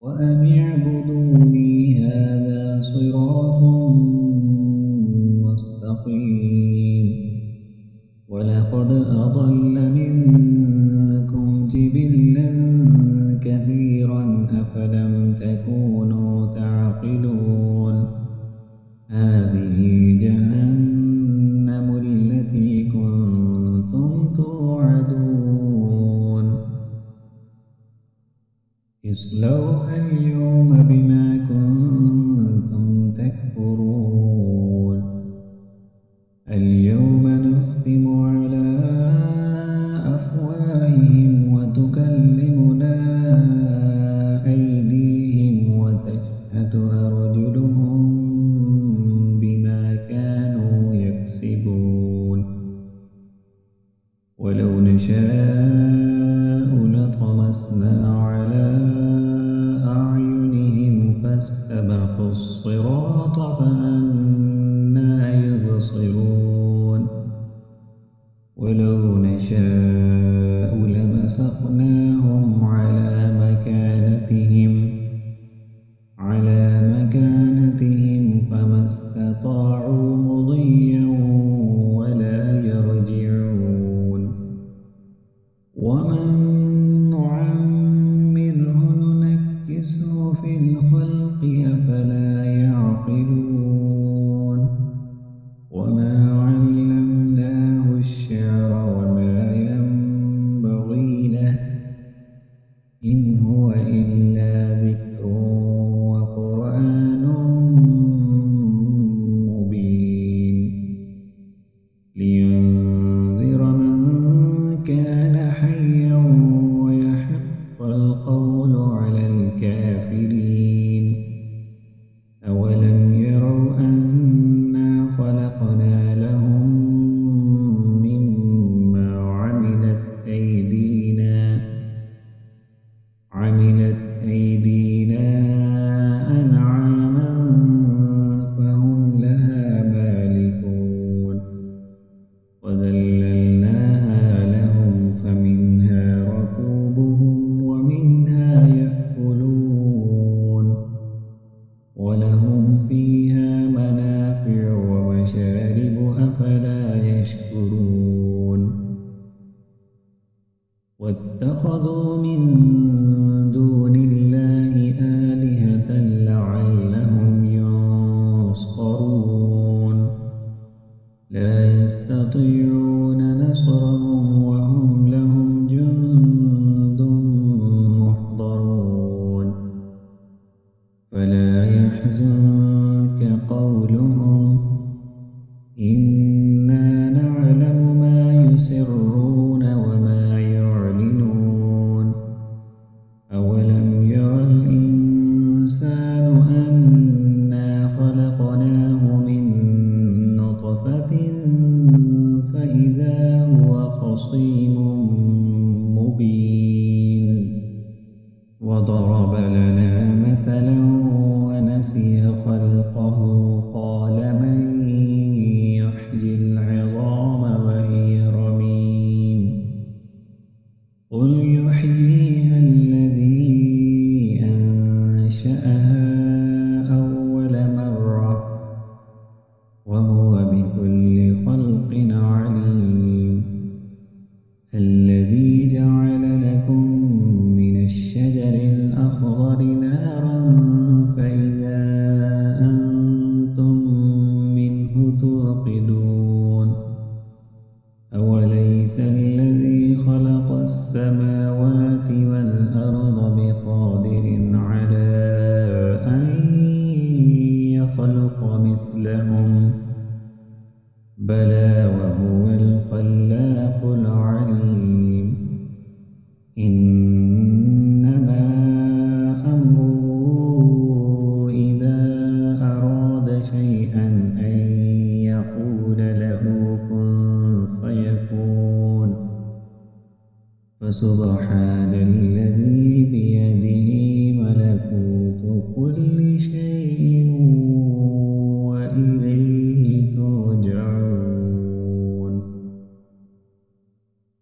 وأن اعبدوني هذا صراط مستقيم ولقد أضل منكم جبلا كثيرا أفلم تكونوا تعقلون هذه جهنم التي كنتم توعدون اصلوها اليوم بما كنتم تكفرون اليوم نختم على أفواههم وتكلمنا أيديهم وتشهد أرجلهم بما كانوا يكسبون ولو نشاء لطمسنا على أعينهم فاستبقوا الصراط فأنى يبصرون ولو نشاء لمسخناهم على مكانتهم فما استطاعوا مضيا ولا يرجعون ومن نعمره ننكسه في الخلق أفلا يعقلون وما علمناه الشعر وما ينبغي له إن هو إلا ذكر وقرآن مبين لينذر من كان حيا ويحق القول على الكافرين أولم يروا أنا خلقنا لهم مما عملت أيدينا أنعاما فهم لها مالكون وذللناها لهم فمنها ركوبهم ومنها يأكلون ولهم فيها منافع ومشارب أفلا يشكرون واتخذوا من دون الله آلهة لعلهم ينصرون لا يستطيعون نصرهم وهم لهم جند محضرون فلا يحزنك قولهم إنا نعلم ما يسرون وما يعلنون أولم ير الإنسان أنا خلقناه من نطفة فإذا هو خصيم مبين وضرب لنا مثلا ونسي خلقه قال من يحيي العظام وهي رميم قل يحييها الذي أنشأها أول مرة وهو بكل خلق عليم الذي جعل لكم من الشجر الأخضر نارا فإذا أنتم منه توقدون أوليس الذي خلق السماوات والأرض بقادر على أن يخلق مثلهم بلى وهو الخلاق العليم إنما أمره إذا أراد شيئا أن يقول له كن فيكون فسبحان الذي بيده